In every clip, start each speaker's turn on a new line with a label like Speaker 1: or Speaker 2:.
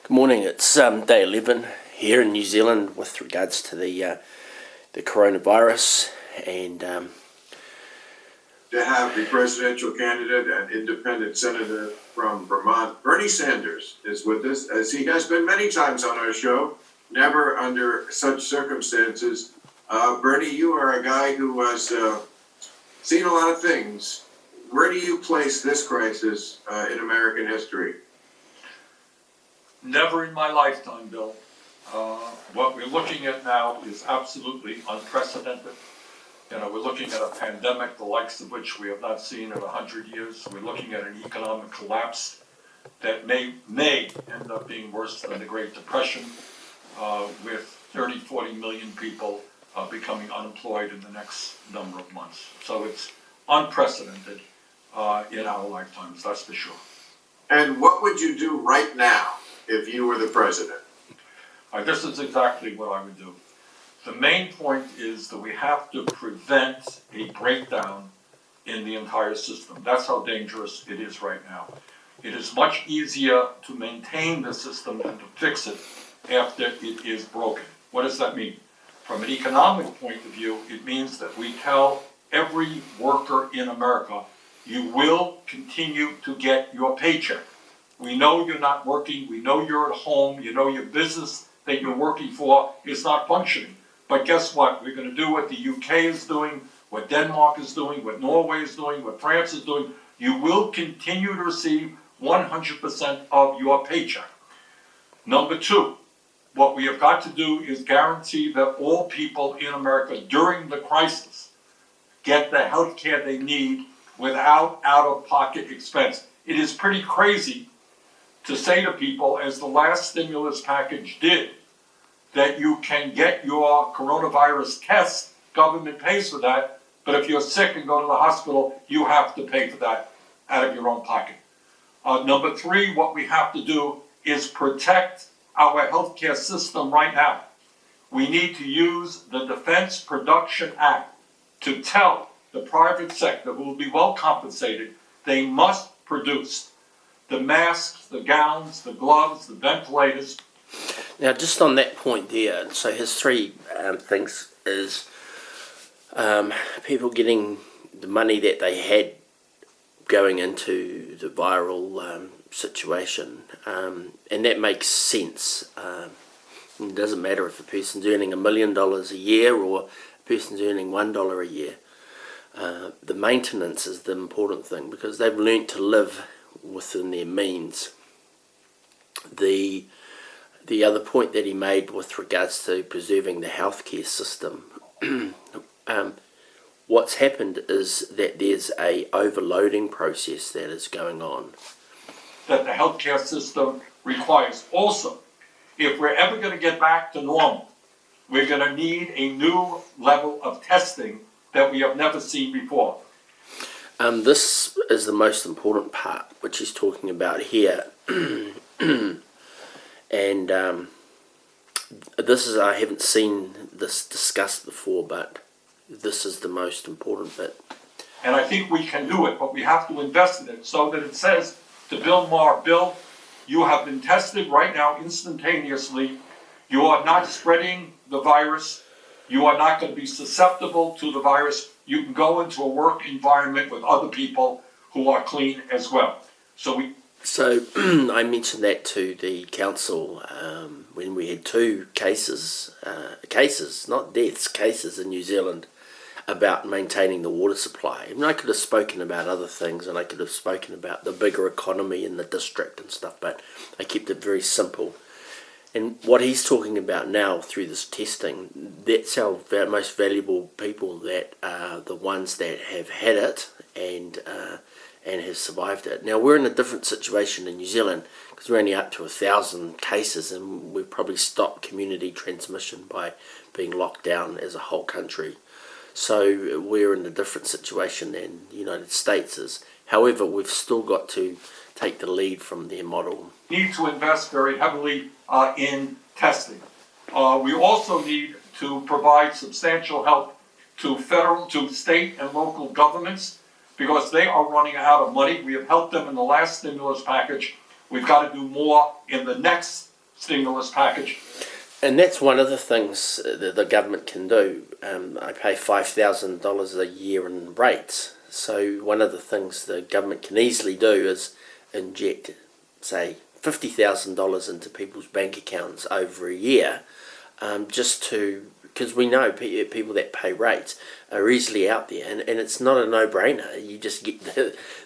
Speaker 1: Good morning. It's day 11 here in New Zealand with regards to the coronavirus, and
Speaker 2: to have the presidential candidate and independent senator from Vermont, Bernie Sanders, is with us, as he has been many times on our show, never under such circumstances. Bernie, you are a guy who has seen a lot of things. Where do you place this crisis in American history?
Speaker 3: Never in my lifetime, Bill. What we're looking at now is absolutely unprecedented. We're looking at a pandemic the likes of which we have not seen in 100 years. We're looking at an economic collapse that may end up being worse than the Great Depression, with 30, 40 million people becoming unemployed in the next number of months. So it's unprecedented in our lifetimes, that's for sure.
Speaker 2: And what would you do right now if you were the president?
Speaker 3: This is exactly what I would do. The main point is that we have to prevent a breakdown in the entire system. That's how dangerous it is right now. It is much easier to maintain the system than to fix it after it is broken. What does that mean? From an economic point of view, it means that we tell every worker in America, you will continue to get your paycheck. We know you're not working, we know you're at home, you know your business that you're working for is not functioning. But guess what? We're going to do what the UK is doing, what Denmark is doing, what Norway is doing, what France is doing. You will continue to receive 100% of your paycheck. Number two, what we have got to do is guarantee that all people in America during the crisis get the health care they need without out-of-pocket expense. It is pretty crazy to say to people, as the last stimulus package did, that you can get your coronavirus test, government pays for that, but if you're sick and go to the hospital, you have to pay for that out of your own pocket. Number three, what we have to do is protect our healthcare system right now. We need to use the Defense Production Act to tell the private sector, who will be well compensated, they must produce the masks, the gowns, the gloves, the ventilators.
Speaker 1: now just on that point there, so his three things is people getting the money that they had going into the viral situation, and that makes sense. It doesn't matter if a person's earning $1 million a year or a person's earning $1 a year. The maintenance is the important thing because they've learnt to live within their means. The other point that he made with regards to preserving the healthcare system, what's happened is that there's a overloading process that is going on.
Speaker 3: That the healthcare system requires. Also, if we're ever going to get back to normal, we're going to need a new level of testing that we have never seen before.
Speaker 1: This is the most important part, which he's talking about here. And this is, I haven't seen this discussed before, but this is the most important bit.
Speaker 3: And I think we can do it, but we have to invest in it so that it says to Bill Maher, Bill, you have been tested right now instantaneously. You are not spreading the virus. You are not going to be susceptible to the virus. You can go into a work environment with other people who are clean as well. So
Speaker 1: I mentioned that to the council when we had two cases, not deaths, cases in New Zealand about maintaining the water supply. I mean, I could have spoken about other things and I could have spoken about the bigger economy in the district and stuff, but I kept it very simple. And what he's talking about now through this testing, that's our most valuable people, that are the ones that have had it and have survived it. Now, we're in a different situation in New Zealand because we're only up to 1,000 cases and we've probably stopped community transmission by being locked down as a whole country. So we're in a different situation than the United States is. However, we've still got to take the lead from their model.
Speaker 3: Need to invest very heavily in testing. We also need to provide substantial help to federal, to state and local governments because they are running out of money. We have helped them in the last stimulus package. We've got to do more in the next stimulus package.
Speaker 1: And that's one of the things that the government can do. I pay $5,000 a year in rates. So one of the things the government can easily do is inject, say, $50,000 into people's bank accounts over a year, just to, because we know people that pay rates are easily out there, and it's not a no-brainer. You just get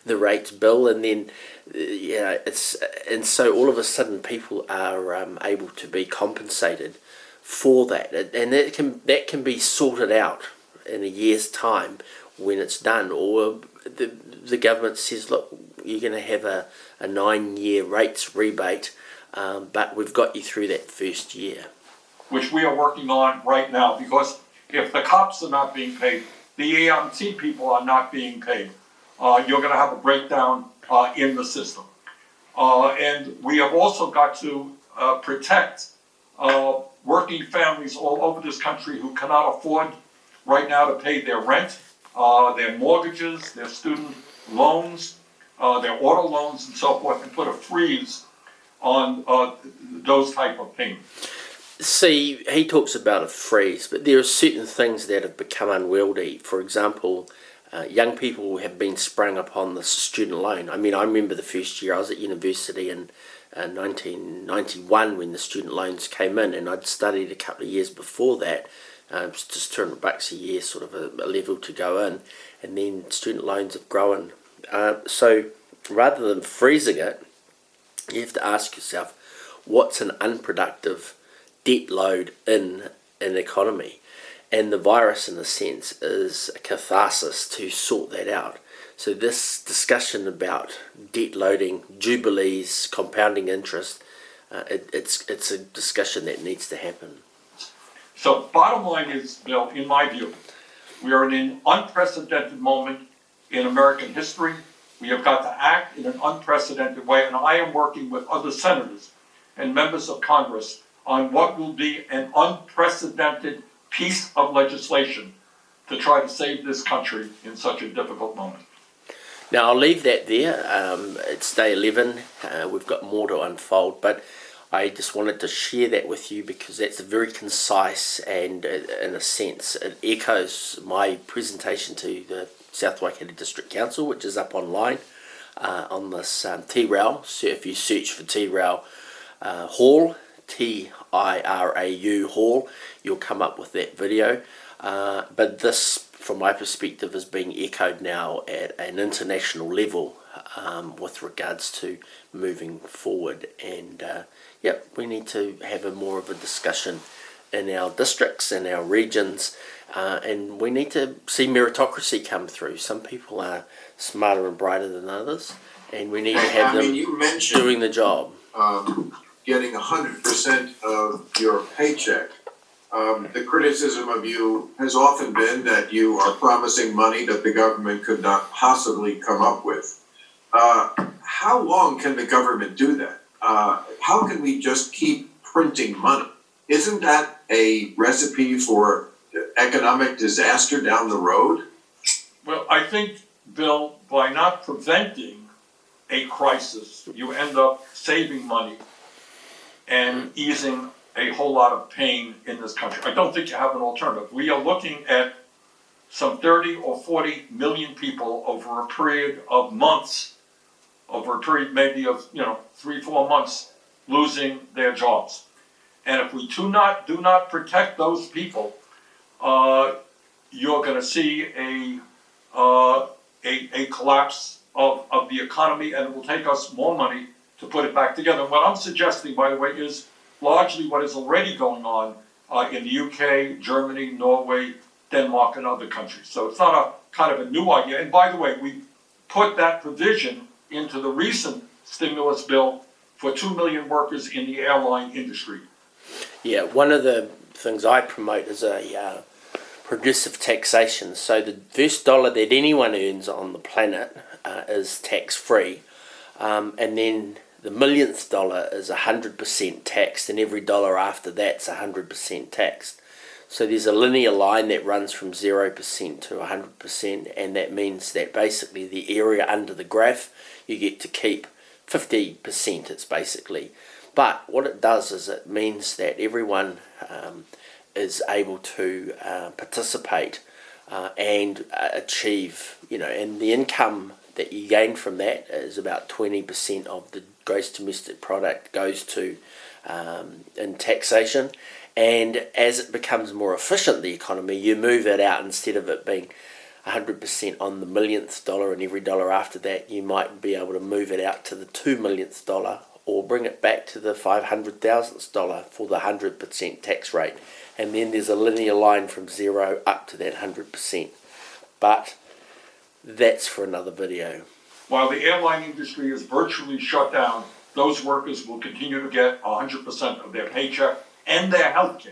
Speaker 1: the rates bill, and then and so all of a sudden people are able to be compensated for that, and that can be sorted out in a year's time when it's done. Or the government says, look, you're going to have a 9-year rates rebate, but we've got you through that first year.
Speaker 3: Which we are working on right now, because if the cops are not being paid, the AMT people are not being paid, you're going to have a breakdown in the system. And we have also got to protect working families all over this country who cannot afford right now to pay their rent, their mortgages, their student loans, their auto loans, and so forth, and put a freeze on those type of payments.
Speaker 1: See, he talks about a freeze, but there are certain things that have become unwieldy. For example, young people have been sprung upon the student loan. I mean, I remember the first year I was at university in 1991 when the student loans came in, and I'd studied a couple of years before that. It was just $200 a year, sort of a level to go in, and then student loans have grown. So rather than freezing it, you have to ask yourself, what's an unproductive debt load in an economy? And the virus, in a sense, is a catharsis to sort that out. So this discussion about debt loading, jubilees, compounding interest, it's a discussion that needs to happen.
Speaker 3: So bottom line is, Bill, in my view, we are in an unprecedented moment in American history. We have got to act in an unprecedented way, and I am working with other senators and members of Congress on what will be an unprecedented piece of legislation to try to save this country in such a difficult moment.
Speaker 1: Now, I'll leave that there. It's day 11. We've got more to unfold, but I just wanted to share that with you because that's very concise and, in a sense, it echoes my presentation to the South Waikato District Council, which is up online on this T-Rail. So if you search for T-Rail Hall, TIRAU Hall, you'll come up with that video. But this, from my perspective, is being echoed now at an international level with regards to moving forward. And we need to have more of a discussion in our districts and our regions, and we need to see meritocracy come through. Some people are smarter and brighter than others, and we need to have them doing the job.
Speaker 2: Getting 100% of your paycheck. The criticism of you has often been that you are promising money that the government could not possibly come up with. How long can the government do that? How can we just keep printing money? Isn't that a recipe for economic disaster down the road?
Speaker 3: Well, I think, Bill, by not preventing a crisis, you end up saving money and easing a whole lot of pain in this country. I don't think you have an alternative. We are looking at some 30 or 40 million people over a period of months, over a period maybe of 3-4 months, losing their jobs. And if we do not protect those people, you're going to see a collapse of the economy, and it will take us more money to put it back together. And what I'm suggesting, by the way, is largely what is already going on in the UK, Germany, Norway, Denmark, and other countries. So it's not a kind of a new idea. And by the way, we put that provision into the recent stimulus bill for 2 million workers in the airline industry.
Speaker 1: Yeah, one of the things I promote is a progressive taxation. So the first dollar that anyone earns on the planet is tax-free, and then the millionth dollar is 100% taxed, and every dollar after that's 100% taxed. So there's a linear line that runs from 0% to 100%, and that means that basically the area under the graph, you get to keep 50%, it's basically. But what it does is it means that everyone is able to participate and achieve, and the income that you gain from that is about 20% of the gross domestic product goes to in taxation. And as it becomes more efficient, the economy, you move it out. Instead of it being 100% on the millionth dollar, and every dollar after that you might be able to move it out to the 2 millionth dollar, or bring it back to the 500,000th dollar for the 100% tax rate. And then there's a linear line from 0 up to that 100%. But that's for another video.
Speaker 3: While the airline industry is virtually shut down, those workers will continue to get 100% of their paycheck and their health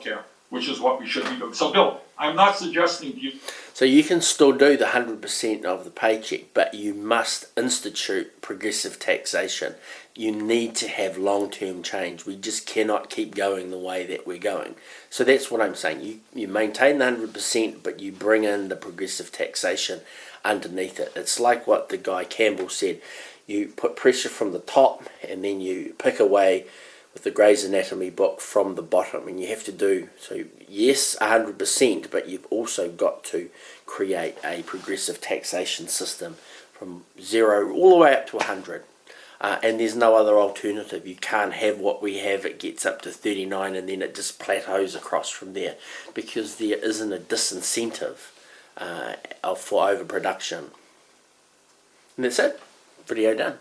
Speaker 3: care, which is what we should be doing. So Bill, I'm not suggesting to you.
Speaker 1: So you can still do the 100% of the paycheck, but you must institute progressive taxation. You need to have long-term change. We just cannot keep going the way that we're going. So that's what I'm saying. You maintain the 100%, but you bring in the progressive taxation underneath it. It's like what the guy Campbell said. You put pressure from the top, and then you pick away with the Gray's Anatomy book from the bottom, and you have to do, so yes, 100%, but you've also got to create a progressive taxation system from 0 all the way up to 100. And there's no other alternative. You can't have what we have. It gets up to 39 and then it just plateaus across from there, because there isn't a disincentive for overproduction. And that's it. Video done.